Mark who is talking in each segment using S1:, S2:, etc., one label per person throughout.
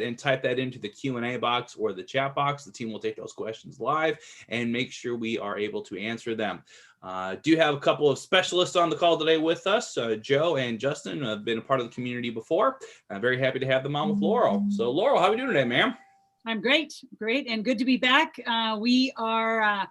S1: and type that into the Q&A box or the chat box. The team will take those questions live and make sure we are able to answer them. Do have a couple of specialists on the call today with us. Joe and Justin have been a part of the community before. I'm very happy to have them on with Loral. So Loral, how are we doing today, ma'am?
S2: I'm great, and good to be back. We are,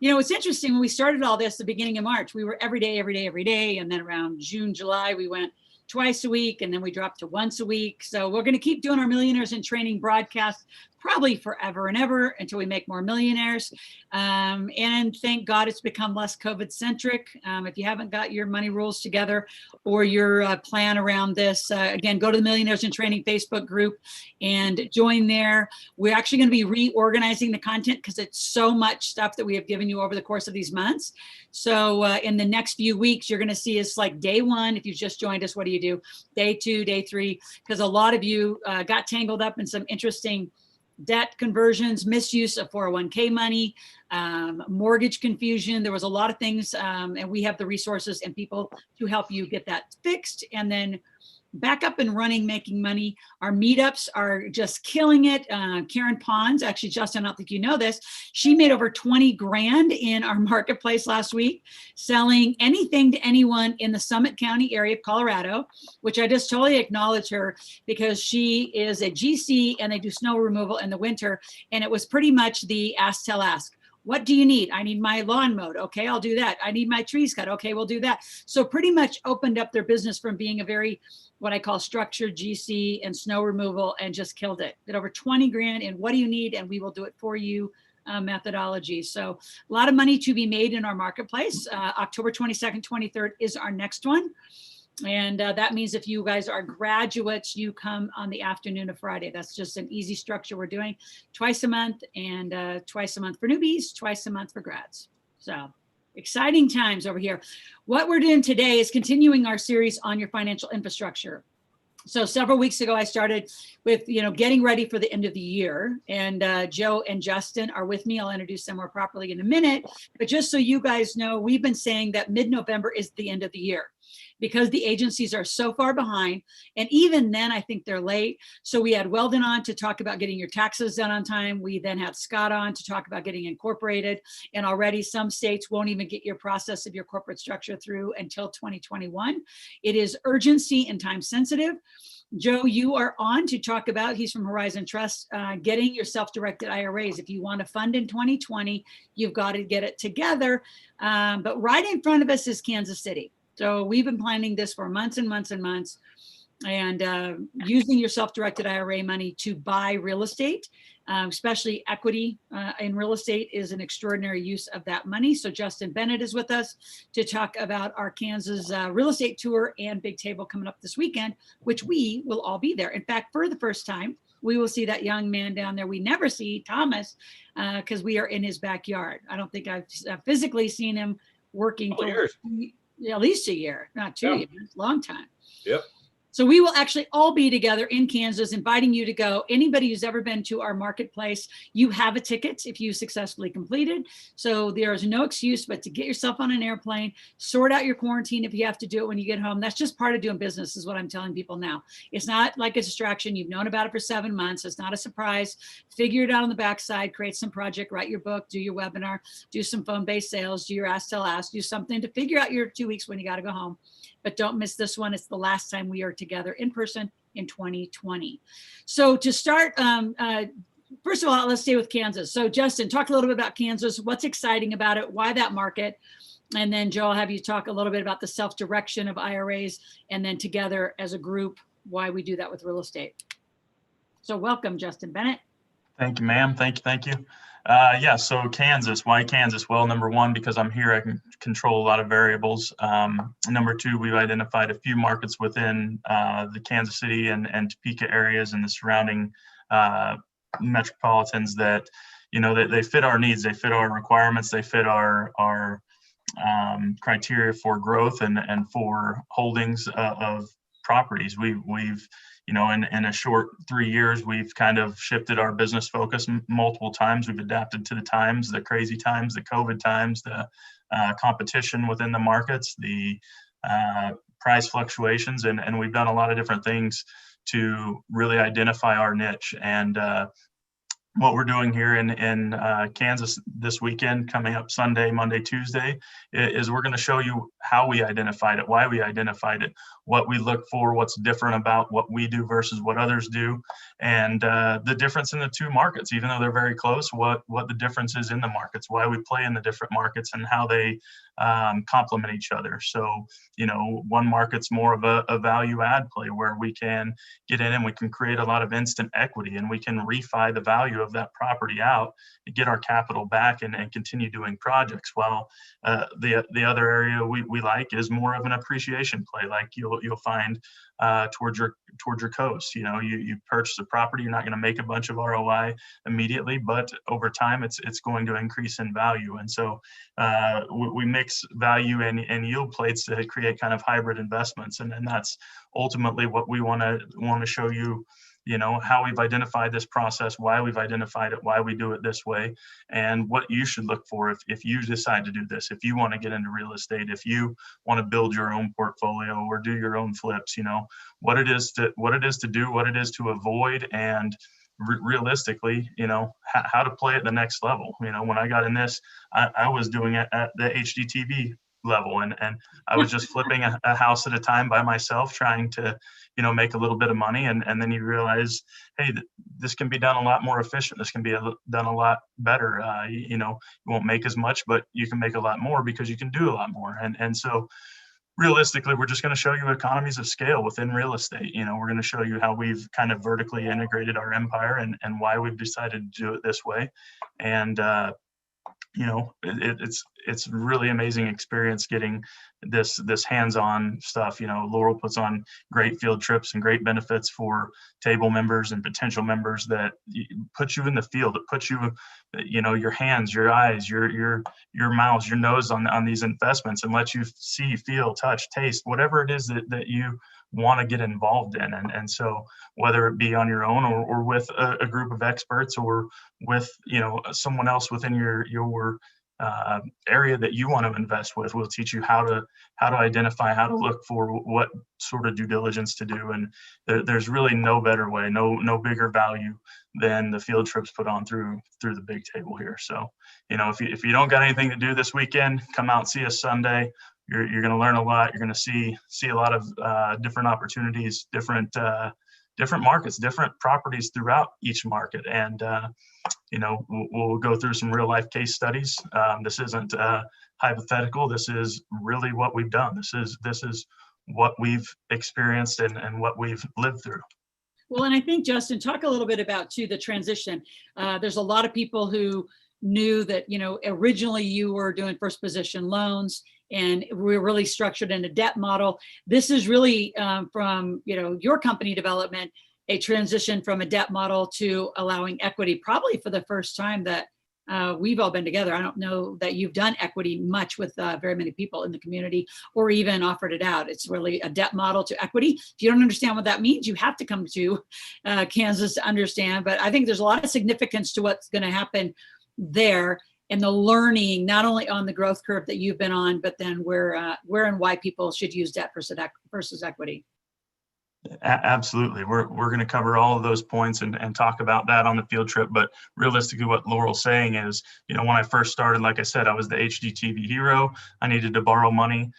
S2: it's interesting, when we started all this at the beginning of March, we were every day. And then around June, July, we went twice a week, and then we dropped to once a week. So we're going to keep doing our Millionaires in Training broadcast probably forever and ever until we make more millionaires. And thank God it's become less COVID centric. If you haven't got your money rules together or your plan around this, again, go to the Millionaires in Training Facebook group and join there. We're actually going to be reorganizing the content because it's so much stuff that we have given you over the course of these months. So in the next few weeks, you're going to see us like day one. If you've just joined us, what do you do? Day two, day three, because a lot of you got tangled up in some interesting debt conversions, misuse of 401k money, mortgage confusion. There was a lot of things, and we have the resources and people to help you get that fixed and then back up and running, making money. Our meetups are just killing it. Karen Pons, actually, Justin, I don't think you know this, she made over 20 grand in our marketplace last week, selling anything to anyone in the Summit County area of Colorado, which I just totally acknowledge her because she is a GC and they do snow removal in the winter. And it was pretty much the ask, tell, ask. What do you need? I need my lawn mowed. Okay, I'll do that. I need my trees cut. Okay, we'll do that. So pretty much opened up their business from being a very, what I call structured GC and snow removal, and just killed it. Did over 20 grand in what do you need? And we will do it for you methodology. So a lot of money to be made in our marketplace. October 22nd, 23rd is our next one. And that means if you guys are graduates, you come on the afternoon of Friday. That's just an easy structure we're doing twice a month, and twice a month for newbies, twice a month for grads. So exciting times over here. What we're doing today is continuing our series on your financial infrastructure. So several weeks ago, I started with, getting ready for the end of the year, and Joe and Justin are with me. I'll introduce them more properly in a minute, but just so you guys know, we've been saying that mid-November is the end of the year because the agencies are so far behind. And even then, I think they're late. So we had Weldon on to talk about getting your taxes done on time. We then had Scott on to talk about getting incorporated. And already some states won't even get your process of your corporate structure through until 2021. It is urgency and time sensitive. Joe, you are on to talk about, he's from Horizon Trust, getting your self-directed IRAs. If you want to fund in 2020, you've got to get it together. But right in front of us is Kansas City. So we've been planning this for months and months and months, and using your self-directed IRA money to buy real estate, especially equity in real estate, is an extraordinary use of that money. So Justin Bennett is with us to talk about our Kansas real estate tour and big table coming up this weekend, which we will all be there. In fact, for the first time, we will see that young man down there we never see, Thomas, because we are in his backyard. I don't think I've physically seen him working for at least a year, not 2 years, long time.
S1: Yep.
S2: So we will actually all be together in Kansas, inviting you to go. Anybody who's ever been to our marketplace, you have a ticket if you successfully completed. So there is no excuse but to get yourself on an airplane, sort out your quarantine if you have to do it when you get home. That's just part of doing business, is what I'm telling people now. It's not like a distraction. You've known about it for 7 months. It's not a surprise. Figure it out on the backside, create some project, write your book, do your webinar, do some phone-based sales, do your ask, tell, ask, do something to figure out your 2 weeks when you got to go home. But don't miss this one. It's the last time we are together in person in 2020. So to start, first of all, let's stay with Kansas. So Justin, talk a little bit about Kansas. What's exciting about it? Why that market? And then Joe, I'll have you talk a little bit about the self-direction of IRAs, and then together as a group, why we do that with real estate. So welcome, Justin Bennett.
S3: Thank you, ma'am. Thank you. So Kansas, why Kansas? Well, number one, because I'm here, I can control a lot of variables. Number two, we've identified a few markets within the Kansas City and Topeka areas and the surrounding metropolitans that, they fit our needs, they fit our requirements, they fit our criteria for growth and for holdings of properties. We've in a short 3 years, we've kind of shifted our business focus multiple times. We've adapted to the times, the crazy times, the COVID times, the competition within the markets, the price fluctuations, and we've done a lot of different things to really identify our niche. And what we're doing here in Kansas this weekend, coming up Sunday, Monday, Tuesday, is we're going to show you how we identified it, why we identified it, what we look for, what's different about what we do versus what others do, and the difference in the two markets, even though they're very close, what the difference is in the markets, why we play in the different markets, and how they complement each other. So, one market's more of a value add play where we can get in and we can create a lot of instant equity, and we can refi the value of that property out and get our capital back and continue doing projects. While the other area we like is more of an appreciation play, like you'll find towards your coast. You purchase a property, you're not going to make a bunch of ROI immediately, but over time it's going to increase in value. And so we mix value and yield plates to create kind of hybrid investments, and that's ultimately what we want to show you. How we've identified this process, why we've identified it, why we do it this way, and what you should look for if you decide to do this, if you want to get into real estate, if you want to build your own portfolio or do your own flips, what it is to do, what it is to avoid, and realistically, how to play at the next level. When I got in this, I was doing it at the HDTV level, and I was just flipping a house at a time by myself, trying to make a little bit of money, and then you realize, hey, this can be done a lot more efficient, this can be done a lot better. You won't make as much, but you can make a lot more because you can do a lot more. And so realistically, we're just going to show you economies of scale within real estate. We're going to show you how we've kind of vertically integrated our empire and why we've decided to do it this way. And it's really amazing experience getting this hands-on stuff. Loral puts on great field trips and great benefits for table members and potential members that put you in the field. It puts you, your hands, your eyes, your mouths, your nose on these investments, and lets you see, feel, touch, taste, whatever it is that you want to get involved in. And so whether it be on your own or with a group of experts, or with someone else within your area that you want to invest with, we'll teach you how to identify, how to look for, what sort of due diligence to do. And there's really no better way, no bigger value than the field trips put on through the big table here. So if you don't got anything to do this weekend, come out and see us Sunday. You're going to learn a lot. You're going to see a lot of different opportunities, different markets, different properties throughout each market. And, we'll go through some real life case studies. This isn't hypothetical. This is really what we've done. This is what we've experienced and what we've lived through.
S2: Well, and I think, Justin, talk a little bit about too the transition. There's a lot of people who knew that, originally you were doing first position loans, and we're really structured in a debt model. This is really from, your company development, a transition from a debt model to allowing equity, probably for the first time that we've all been together. I don't know that you've done equity much with very many people in the community, or even offered it out. It's really a debt model to equity. If you don't understand what that means, you have to come to Kansas to understand. But I think there's a lot of significance to what's going to happen there, and the learning, not only on the growth curve that you've been on, but then where and why people should use debt versus equity.
S3: Absolutely. We're going to cover all of those points and talk about that on the field trip. But realistically, what Loral's saying is, when I first started, like I said, I was the HDTV hero. I needed to borrow money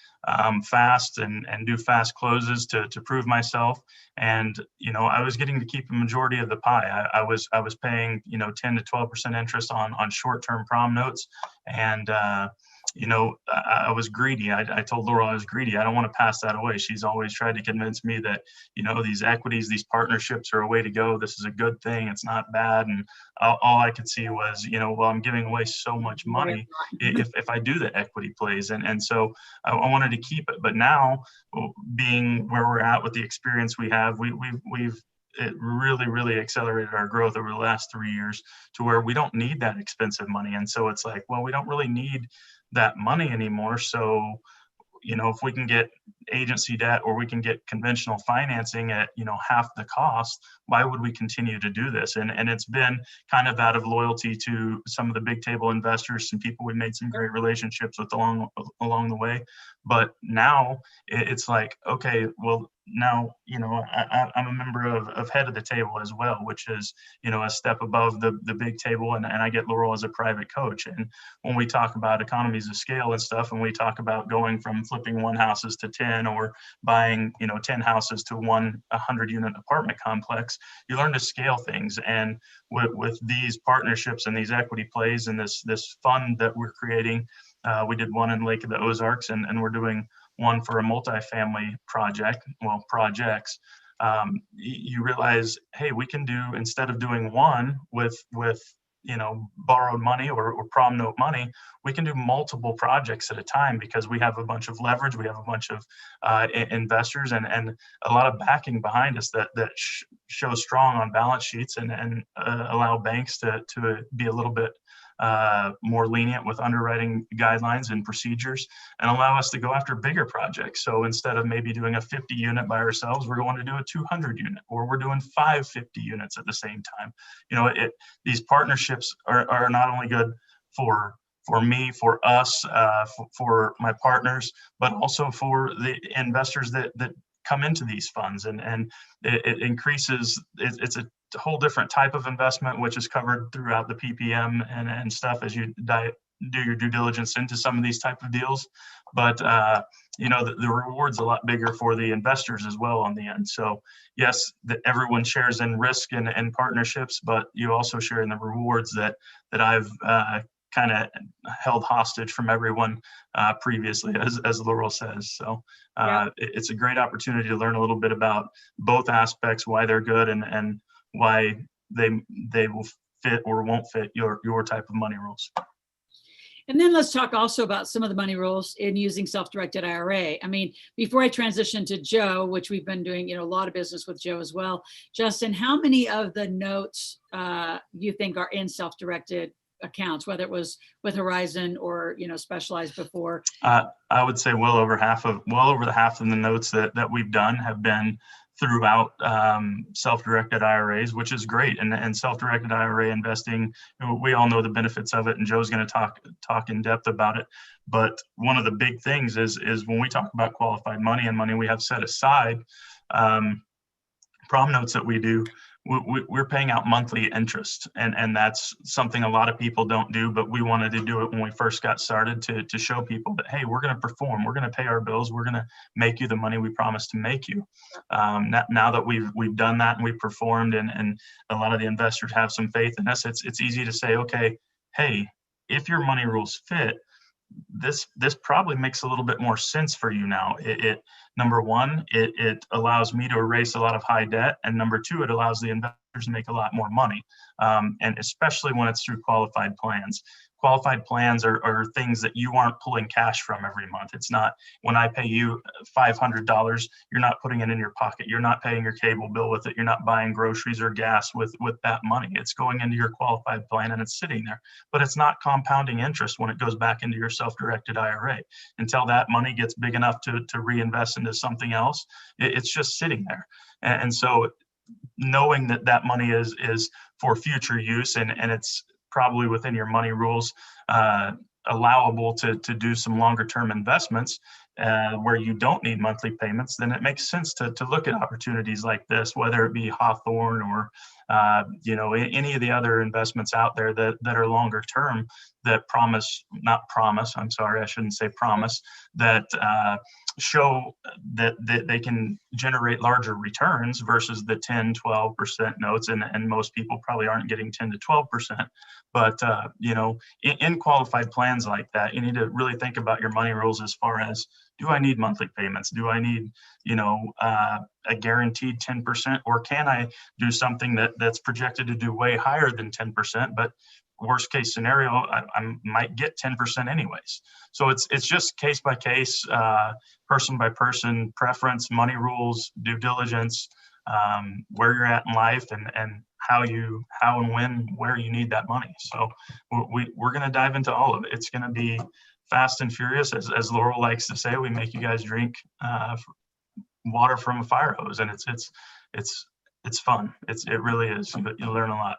S3: fast and do fast closes to prove myself. And, I was getting to keep a majority of the pie. I was paying, 10 to 12% interest on short-term prom notes. And, I was greedy. I told Loral I was greedy. I don't want to pass that away. She's always tried to convince me that, these equities, these partnerships are a way to go. This is a good thing. It's not bad. And all I could see was, I'm giving away so much money if I do the equity plays. And so I wanted to keep it. But now, being where we're at with the experience we have, we've it really, really accelerated our growth over the last 3 years to where we don't need that expensive money. And so it's like, well, we don't really need that money anymore. So, if we can get agency debt, or we can get conventional financing at, half the cost, why would we continue to do this? And it's been kind of out of loyalty to some of the big table investors, some people we made some great relationships with along the way. But now it's like, okay, well, now, I'm a member of Head of the Table as well, which is, a step above the big table, and I get Loral as a private coach. And when we talk about economies of scale and stuff, and we talk about going from flipping 1 houses to 10, or buying, 10 houses to 100 unit apartment complex, you learn to scale things. And with these partnerships and these equity plays and this fund that we're creating, we did one in Lake of the Ozarks, and we're doing one for a multifamily project, projects. You realize, hey, we can do, instead of doing one with borrowed money or prom note money, we can do multiple projects at a time, because we have a bunch of leverage, we have a bunch of investors, and a lot of backing behind us that show strong on balance sheets, and allow banks to be a little bit more lenient with underwriting guidelines and procedures, and allow us to go after bigger projects. So instead of maybe doing a 50 unit by ourselves, we're going to do a 200 unit, or we're doing 550 units at the same time. These partnerships are not only good for me, for us, for my partners, but also for the investors that come into these funds, and it increases. It's a whole different type of investment, which is covered throughout the PPM and stuff as you do your due diligence into some of these type of deals. But the reward's a lot bigger for the investors as well on the end. So yes, everyone shares in risk and partnerships, but you also share in the rewards that I've kind of held hostage from everyone previously, as Loral says. So it's a great opportunity to learn a little bit about both aspects, why they're good, and why they will fit or won't fit your type of money rules.
S2: And then let's talk also about some of the money rules in using self-directed IRA. I mean, before I transition to Joe, which we've been doing, a lot of business with Joe as well. Justin, how many of the notes you think are in self-directed accounts, whether it was with Horizon or, Specialized before?
S3: I would say well over the half of the notes that we've done have been throughout self-directed IRAs, which is great. And self-directed IRA investing, we all know the benefits of it, and Joe's going to talk in depth about it. But one of the big things is when we talk about qualified money and money we have set aside, prom notes that we do, we're paying out monthly interest, and that's something a lot of people don't do, but we wanted to do it when we first got started to show people that, hey, we're going to perform, we're going to pay our bills, we're going to make you the money we promised to make you. Now that we've done that and we've performed, and a lot of the investors have some faith in us, it's easy to say, okay, hey, if your money rules fit, this probably makes a little bit more sense for you now. It number one, it allows me to erase a lot of high debt, and number two, it allows the investors to make a lot more money, and especially when it's through qualified plans. Qualified plans are things that you aren't pulling cash from every month. It's not, when I pay you $500, you're not putting it in your pocket. You're not paying your cable bill with it. You're not buying groceries or gas with that money. It's going into your qualified plan and it's sitting there. But it's not compounding interest when it goes back into your self-directed IRA. Until that money gets big enough to reinvest into something else, it's just sitting there. And so knowing that money is for future use, and it's probably within your money rules, allowable to do some longer term investments where you don't need monthly payments, then it makes sense to look at opportunities like this, whether it be Hawthorne or any of the other investments out there that are longer term, that show that they can generate larger returns versus the 10-12% notes, and most people probably aren't getting 10 to 12%. But in qualified plans like that, you need to really think about your money rules as far as, do I need monthly payments? Do I need a guaranteed 10%, or can I do something that's projected to do way higher than 10%, but worst case scenario, I might get 10% anyways. So it's just case by case, person by person preference, money rules, due diligence, where you're at in life, and how and when, where you need that money. So we're going to dive into all of it. It's going to be fast and furious, as Loral likes to say. We make you guys drink water from a fire hose, and it's fun. It really is. You'll learn a lot.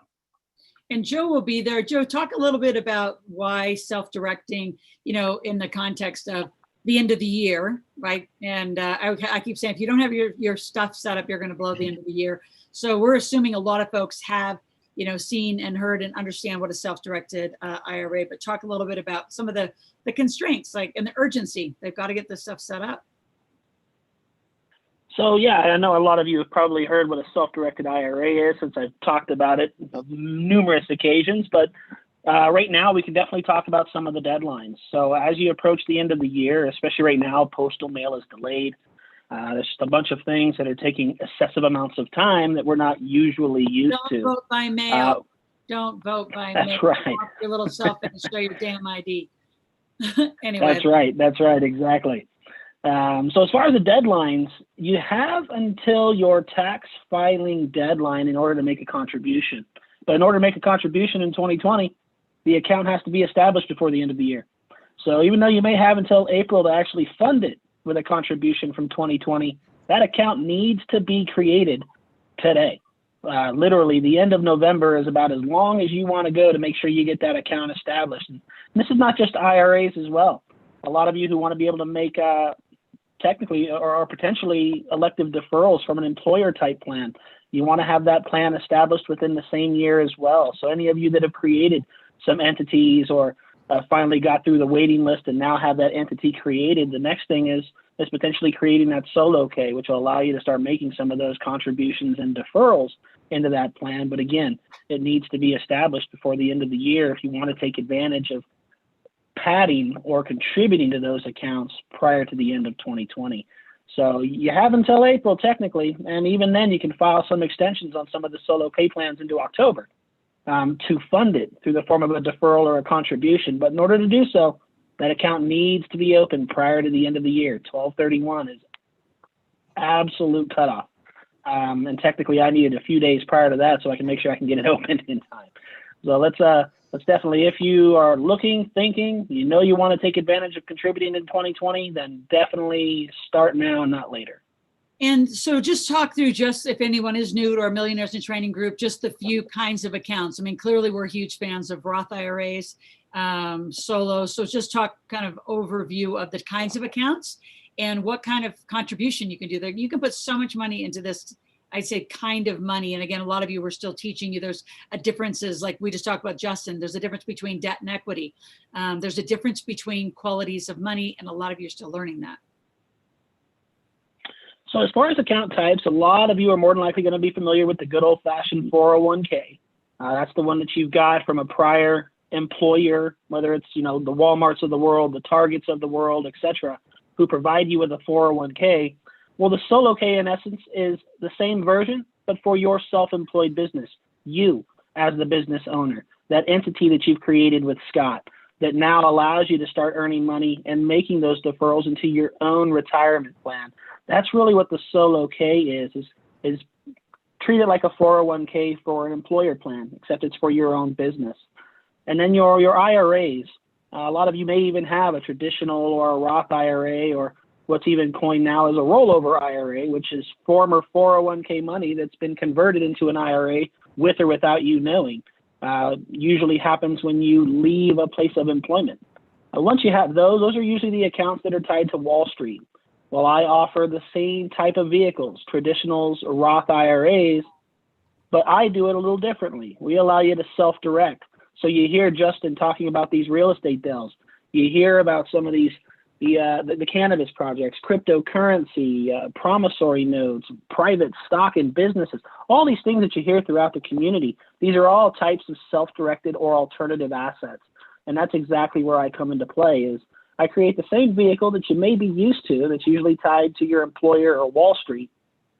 S2: And Joe will be there. Joe, talk a little bit about why self-directing, in the context of the end of the year, right? And I keep saying, if you don't have your stuff set up, you're going to blow the end of the year. So we're assuming a lot of folks have, seen and heard and understand what a self-directed IRA, but talk a little bit about some of the constraints, like, and the urgency. They've got to get this stuff set up.
S4: So yeah, I know a lot of you have probably heard what a self-directed IRA is, since I've talked about it on numerous occasions, but right now we can definitely talk about some of the deadlines. So as you approach the end of the year, especially right now, postal mail is delayed. There's just a bunch of things that are taking excessive amounts of time that we're not usually used to.
S2: Don't vote by mail. Don't vote by mail.
S4: That's right.
S2: Walk your little self and show your damn ID. Anyway.
S4: That's right, exactly. So as far as the deadlines, you have until your tax filing deadline in order to make a contribution. But in order to make a contribution in 2020, the account has to be established before the end of the year. So even though you may have until April to actually fund it with a contribution from 2020, that account needs to be created today. Literally, the end of November is about as long as you want to go to make sure you get that account established. And this is not just IRAs as well. A lot of you who want to be able to make technically or potentially elective deferrals from an employer type plan, you want to have that plan established within the same year as well. So any of you that have created some entities or finally got through the waiting list and now have that entity created, the next thing is potentially creating that solo K, which will allow you to start making some of those contributions and deferrals into that plan. But again, it needs to be established before the end of the year if you want to take advantage of padding or contributing to those accounts prior to the end of 2020. So you have until April technically, and even then you can file some extensions on some of the solo pay plans into October to fund it through the form of a deferral or a contribution. But in order to do so, that account needs to be open prior to the end of the year. 12/31 is absolute cutoff. And technically I needed a few days prior to that so I can make sure I can get it open in time. So let's definitely, if you are looking, thinking, you want to take advantage of contributing in 2020, then definitely start now and not later.
S2: And so just talk through, just if anyone is new to our Millionaires in Training group, just the few kinds of accounts. I mean, clearly we're huge fans of Roth IRAs, solo. So just talk kind of overview of the kinds of accounts and what kind of contribution you can do there. You can put so much money into this, I'd say, kind of money. And again, a lot of you were still teaching you there's a differences, like we just talked about Justin, there's a difference between debt and equity. There's a difference between qualities of money, and a lot of you are still learning that.
S4: So as far as account types, a lot of you are more than likely going to be familiar with the good old-fashioned 401k. That's the one that you've got from a prior employer, whether it's, the Walmarts of the world, the Targets of the world, etc., who provide you with a 401k. Well, the solo K in essence is the same version, but for your self-employed business, you as the business owner, that entity that you've created with Scott that now allows you to start earning money and making those deferrals into your own retirement plan. That's really what the solo K is treat it like a 401k for an employer plan, except it's for your own business. And then your IRAs, a lot of you may even have a traditional or a Roth IRA, or what's even coined now as a rollover IRA, which is former 401k money that's been converted into an IRA with or without you knowing. Usually happens when you leave a place of employment. Once you have those are usually the accounts that are tied to Wall Street. Well, I offer the same type of vehicles, traditionals, Roth IRAs, but I do it a little differently. We allow you to self-direct. So you hear Justin talking about these real estate deals. You hear about some of these, the cannabis projects, cryptocurrency, promissory notes, private stock in businesses, all these things that you hear throughout the community. These are all types of self-directed or alternative assets. And that's exactly where I come into play is I create the same vehicle that you may be used to that's usually tied to your employer or Wall Street,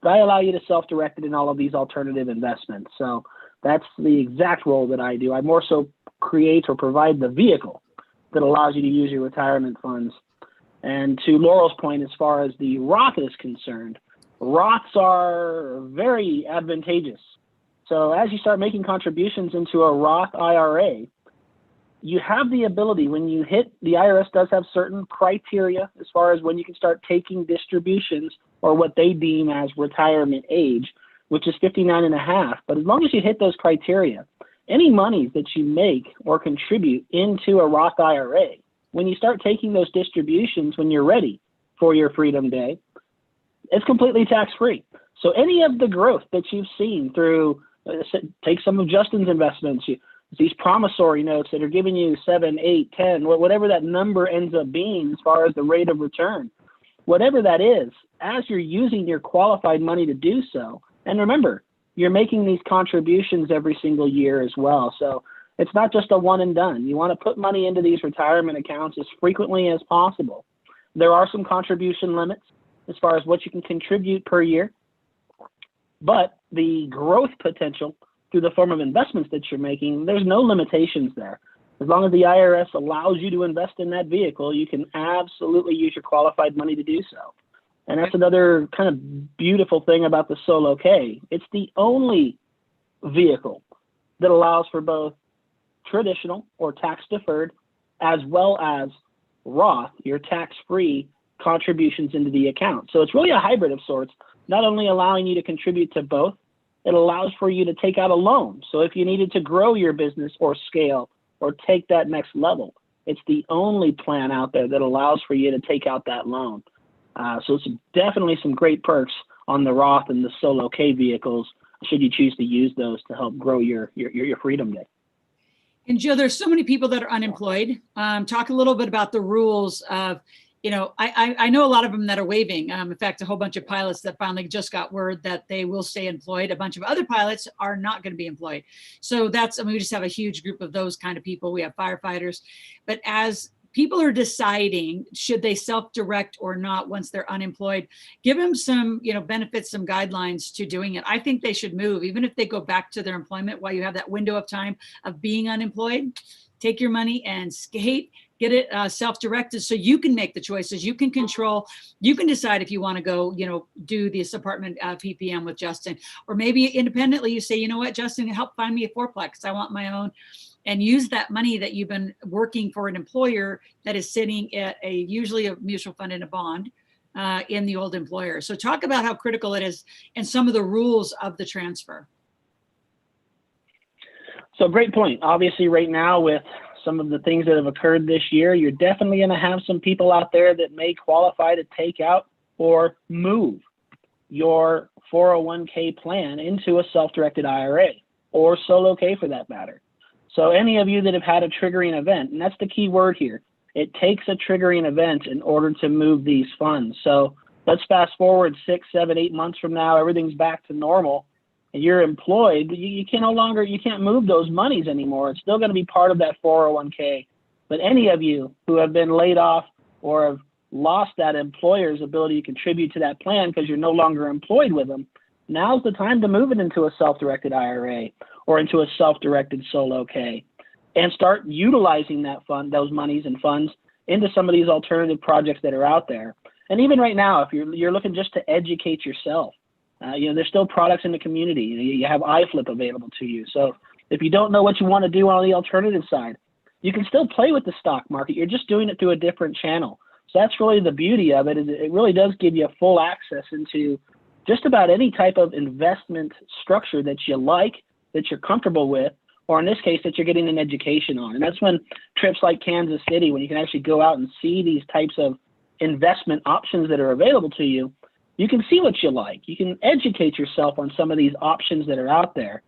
S4: but I allow you to self-direct it in all of these alternative investments. So that's the exact role that I do. I more so create or provide the vehicle that allows you to use your retirement funds. And to Laurel's point, as far as the Roth is concerned, Roths are very advantageous. So as you start making contributions into a Roth IRA, you have the ability, when you hit, the IRS does have certain criteria as far as when you can start taking distributions or what they deem as retirement age, which is 59 and a half. But as long as you hit those criteria, any monies that you make or contribute into a Roth IRA when you start taking those distributions when you're ready for your Freedom Day, it's completely tax-free. So any of the growth that you've seen through, take some of Justin's investments, these promissory notes that are giving you 7, 8, 10, whatever that number ends up being as far as the rate of return, whatever that is, as you're using your qualified money to do so. And remember, you're making these contributions every single year as well. So it's not just a one and done. You want to put money into these retirement accounts as frequently as possible. There are some contribution limits as far as what you can contribute per year, but the growth potential through the form of investments that you're making, there's no limitations there. As long as the IRS allows you to invest in that vehicle, you can absolutely use your qualified money to do so. And that's another kind of beautiful thing about the Solo K. It's the only vehicle that allows for both traditional or tax deferred, as well as Roth, your tax-free contributions into the account. So it's really a hybrid of sorts, not only allowing you to contribute to both, it allows for you to take out a loan. So if you needed to grow your business or scale or take that next level, it's the only plan out there that allows for you to take out that loan. So it's definitely some great perks on the Roth and the Solo K vehicles, should you choose to use those to help grow your Freedom Day.
S2: And Joe, there's so many people that are unemployed. Talk a little bit about the rules of, I know a lot of them that are waiving. In fact, a whole bunch of pilots that finally just got word that they will stay employed. A bunch of other pilots are not going to be employed. So we just have a huge group of those kind of people. We have firefighters. But as people are deciding, should they self-direct or not once they're unemployed, give them some, benefits, some guidelines to doing it. I think they should move, even if they go back to their employment while you have that window of time of being unemployed. Take your money and skate. Get it self-directed so you can make the choices. You can control. You can decide if you want to go, do this apartment PPM with Justin, or maybe independently you say, you know what, Justin, help find me a fourplex. I want my own, and use that money that you've been working for an employer that is sitting at usually a mutual fund and a bond in the old employer. So talk about how critical it is and some of the rules of the transfer.
S4: So great point. Obviously, right now with some of the things that have occurred this year, you're definitely going to have some people out there that may qualify to take out or move your 401k plan into a self-directed IRA or Solo K for that matter. So any of you that have had a triggering event, and that's the key word here, it takes a triggering event in order to move these funds. So let's fast forward 6, 7, 8 months from now, everything's back to normal. And you're employed, you can't move those monies anymore. It's still going to be part of that 401k. But any of you who have been laid off or have lost that employer's ability to contribute to that plan because you're no longer employed with them, now's the time to move it into a self-directed IRA or into a self-directed Solo K and start utilizing that fund, those monies and funds into some of these alternative projects that are out there. And even right now, if you're looking just to educate yourself, there's still products in the community. You have iFlip available to you. So if you don't know what you want to do on the alternative side, you can still play with the stock market. You're just doing it through a different channel. So that's really the beauty of it, is it really does give you full access into just about any type of investment structure that you like, that you're comfortable with, or in this case, that you're getting an education on. And that's when trips like Kansas City, when you can actually go out and see these types of investment options that are available to you, you can see what you like. You can educate yourself on some of these options that are out there.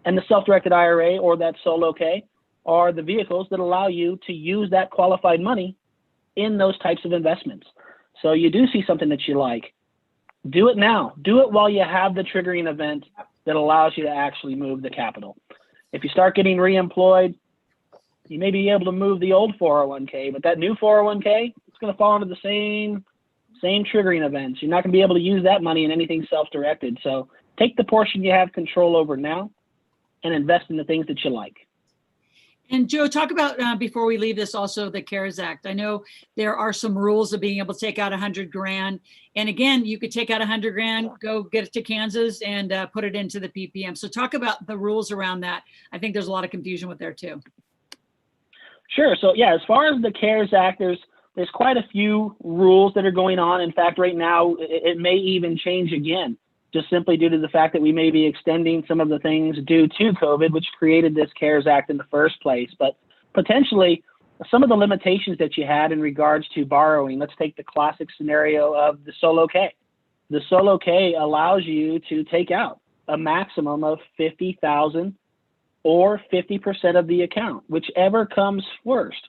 S4: And the self-directed IRA or that Solo K are the vehicles that allow you to use that qualified money in those types of investments. So you do see something that you like, do it now. Do it while you have the triggering event that allows you to actually move the capital. If you start getting reemployed, you may be able to move the old 401k, but that new 401k, it's going to fall into the same triggering events. You're not going to be able to use that money in anything self-directed. So take the portion you have control over now and invest in the things that you like.
S2: And Joe, talk about, before we leave this, also the CARES Act. I know there are some rules of being able to take out $100,000. And again, you could take out $100,000, go get it to Kansas and put it into the PPM. So talk about the rules around that. I think there's a lot of confusion with there too.
S4: Sure. So yeah, as far as the CARES Act, there's quite a few rules that are going on. In fact, right now, it may even change again, just simply due to the fact that we may be extending some of the things due to COVID, which created this CARES Act in the first place. But potentially, some of the limitations that you had in regards to borrowing. Let's take the classic scenario of the solo K. The solo K allows you to take out a maximum of $50,000 or 50% of the account, whichever comes first,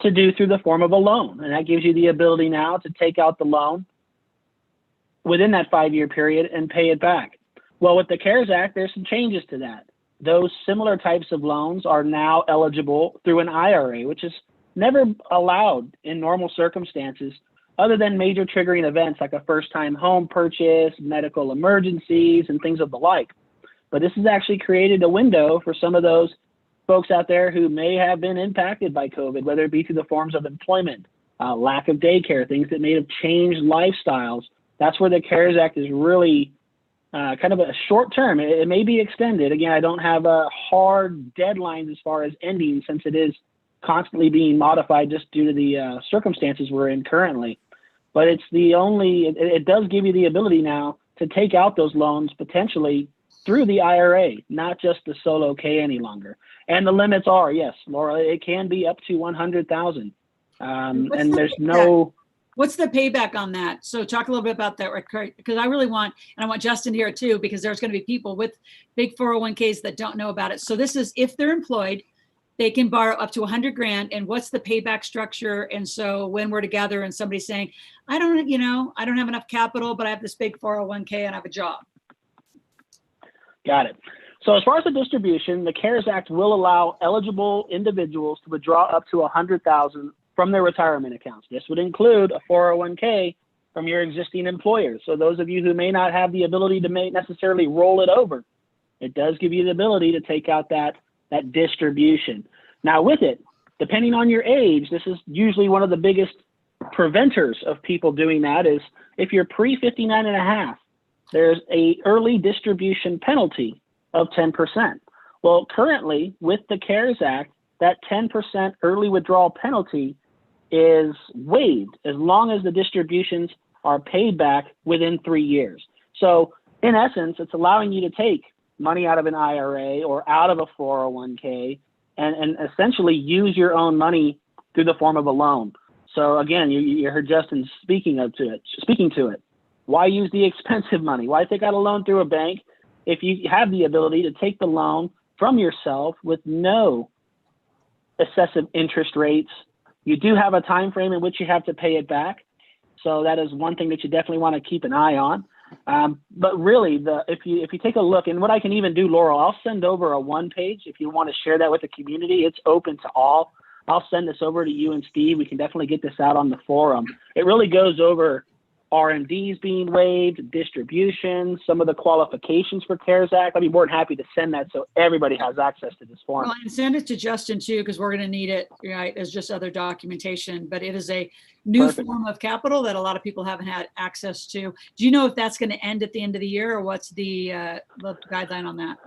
S4: to do through the form of a loan. And that gives you the ability now to take out the loan within that 5-year period and pay it back. Well, with the CARES Act, there's some changes to that. Those similar types of loans are now eligible through an IRA, which is never allowed in normal circumstances other than major triggering events like a first-time home purchase, medical emergencies, and things of the like. But this has actually created a window for some of those folks out there who may have been impacted by COVID, whether it be through the forms of employment, lack of daycare, things that may have changed lifestyles. That's where the CARES Act is really kind of a short term. It may be extended. Again, I don't have a hard deadlines as far as ending, since it is constantly being modified just due to the circumstances we're in currently. But it's it does give you the ability now to take out those loans potentially through the IRA, not just the solo K any longer. And the limits are, yes, Laura, it can be up to 100,000. And there's no.
S2: What's the payback on that? So talk a little bit about that, right? Because I really want, and I want Justin here too, because there's going to be people with big 401ks that don't know about it. So this is if they're employed, they can borrow up to 100 grand. And what's the payback structure? And so when we're together and somebody's saying, I don't have enough capital, but I have this big 401k and I have a job.
S4: Got it. So as far as the distribution, the CARES Act will allow eligible individuals to withdraw up to 100,000 from their retirement accounts. This would include a 401k from your existing employer. So those of you who may not have the ability to necessarily roll it over, it does give you the ability to take out that distribution. Now with it, depending on your age, this is usually one of the biggest preventers of people doing that is if you're pre-59 and a half, there's a early distribution penalty of 10%. Well, currently with the CARES Act, that 10% early withdrawal penalty is waived as long as the distributions are paid back within 3 years. So in essence, it's allowing you to take money out of an IRA or out of a 401k and essentially use your own money through the form of a loan. So again, you heard Justin speaking to it. Why use the expensive money? Why take out a loan through a bank if you have the ability to take the loan from yourself with no excessive interest rates? You do have a time frame in which you have to pay it back. So that is one thing that you definitely want to keep an eye on. But really, if you take a look, and what I can even do, Laurel, I'll send over a one-page if you want to share that with the community. It's open to all. I'll send this over to you and Steve. We can definitely get this out on the forum. It really goes over R&Ds being waived, distributions, some of the qualifications for CARES Act. I'd be more than happy to send that so everybody has access to this form.
S2: Well, and send it to Justin too, because we're going to need it, right, as just other documentation. But it is a new form of capital that a lot of people haven't had access to. Do you know if that's going to end at the end of the year, or what's the guideline on that?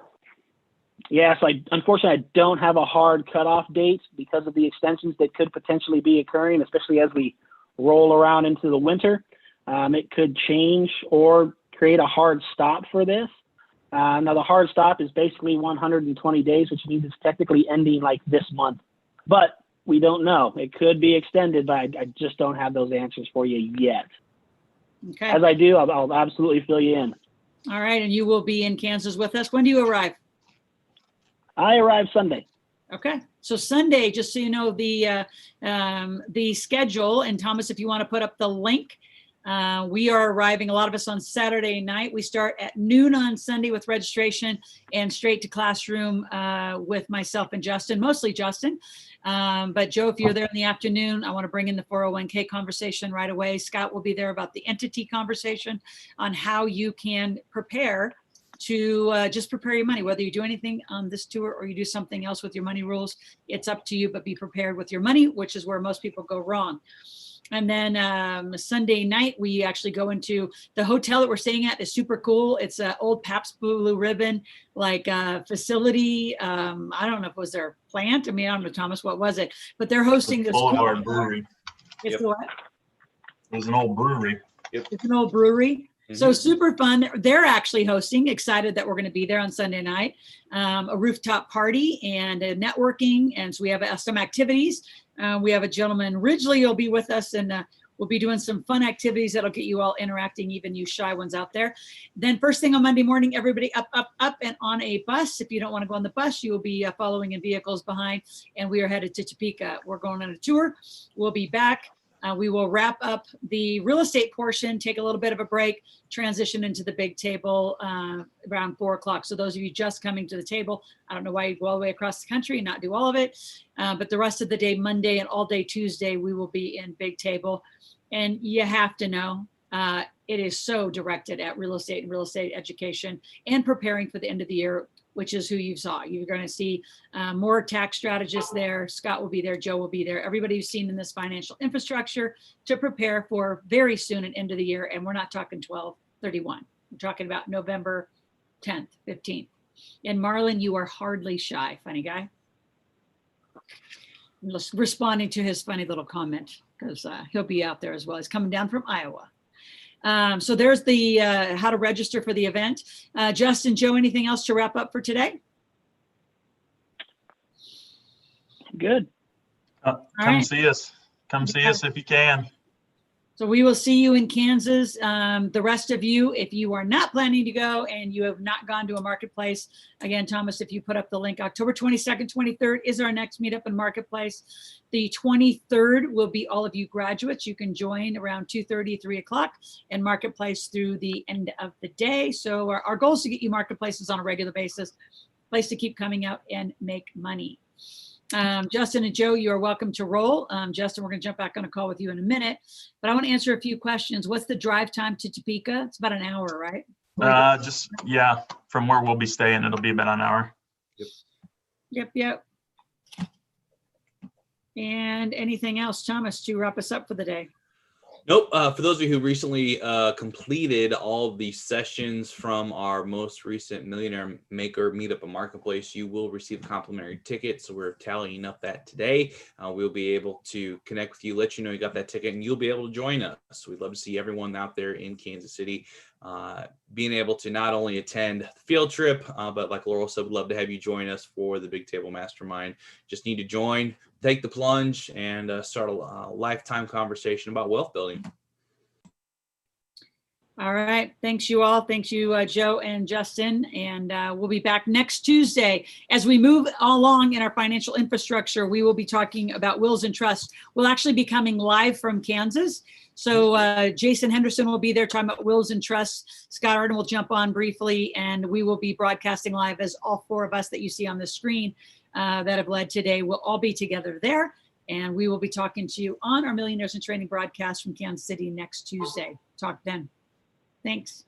S4: Yes, unfortunately, I don't have a hard cutoff date because of the extensions that could potentially be occurring, especially as we roll around into the winter. It could change or create a hard stop for this. Now, the hard stop is basically 120 days, which means it's technically ending like this month. But we don't know. It could be extended, but I just don't have those answers for you yet.
S2: Okay.
S4: As I do, I'll absolutely fill you in.
S2: All right. And you will be in Kansas with us. When do you arrive?
S4: I arrive Sunday.
S2: Okay. So Sunday, just so you know, the schedule, and Thomas, if you want to put up the link, we are arriving, a lot of us, on Saturday night. We start at noon on Sunday with registration and straight to classroom with myself and Justin, mostly Justin. But Joe, if you're there in the afternoon, I want to bring in the 401k conversation right away. Scott will be there about the entity conversation on how you can prepare to just prepare your money, whether you do anything on this tour or you do something else with your money rules. It's up to you, but be prepared with your money, which is where most people go wrong. And then Sunday night, we actually go into the hotel that we're staying at. Is super cool. It's an old Pabst Blue Ribbon facility. I don't know if it was their plant. I mean, I don't know, Thomas, what was it? But they're hosting this
S3: Boulevard Brewery.
S2: It's what?
S3: It was an old brewery.
S2: It's an old brewery. So super fun. They're actually hosting, excited that we're going to be there on Sunday night, a rooftop party and a networking. And so we have some activities. We have a gentleman, Ridgely, will be with us, and we'll be doing some fun activities that'll get you all interacting, even you shy ones out there. Then first thing on Monday morning, everybody up, and on a bus. If you don't want to go on the bus, you will be following in vehicles behind. And we are headed to Topeka. We're going on a tour. We'll be back. We will wrap up the real estate portion, take a little bit of a break, transition into the big table around 4 o'clock. So those of you just coming to the table, I don't know why you go all the way across the country and not do all of it. But the rest of the day, Monday and all day Tuesday, we will be in big table. And you have to know, it is so directed at real estate and real estate education and preparing for the end of the year, which is who you saw. You're going to see more tax strategists there. Scott will be there. Joe will be there. Everybody you've seen in this financial infrastructure to prepare for very soon an end of the year. And we're not talking 12/31. We're talking about November 10th, 15th. And Marlon, you are hardly shy, funny guy. I'm just responding to his funny little comment because he'll be out there as well. He's coming down from Iowa. So there's the how to register for the event. Justin, Joe, anything else to wrap up for today?
S4: Good.
S3: Come see us. Come see us if you can.
S2: So we will see you in Kansas. The rest of you, if you are not planning to go and you have not gone to a marketplace, again, Thomas, if you put up the link, October 22nd, 23rd is our next meetup in Marketplace. The 23rd will be all of you graduates. You can join around 2:30, 3 o'clock in Marketplace through the end of the day. So our goal is to get you marketplaces on a regular basis, place to keep coming out and make money. Justin and Joe, you are welcome to roll. Justin, we're going to jump back on a call with you in a minute, but I want to answer a few questions. What's the drive time to Topeka? It's about an hour, right?
S3: Yeah, from where we'll be staying, it'll be about an hour.
S2: Yep. And anything else, Thomas, to wrap us up for the day?
S1: Nope. For those of you who recently completed all of the sessions from our most recent Millionaire Maker Meetup and Marketplace, you will receive a complimentary ticket. So we're tallying up that today. We'll be able to connect with you, let you know you got that ticket, and you'll be able to join us. So we'd love to see everyone out there in Kansas City being able to not only attend the field trip, but like Loral said, we'd love to have you join us for the Big Table Mastermind. Just need to join, take the plunge, and start a lifetime conversation about wealth building.
S2: All right. Thanks you all. Thanks you, Joe and Justin. And we'll be back next Tuesday. As we move along in our financial infrastructure, we will be talking about wills and trusts. We'll actually be coming live from Kansas. So Jason Henderson will be there talking about wills and trusts. Scott Arden will jump on briefly, and we will be broadcasting live as all 4 of us that you see on the screen that have led today will all be together there. And we will be talking to you on our Millionaires in Training broadcast from Kansas City next Tuesday. Talk then. Thanks.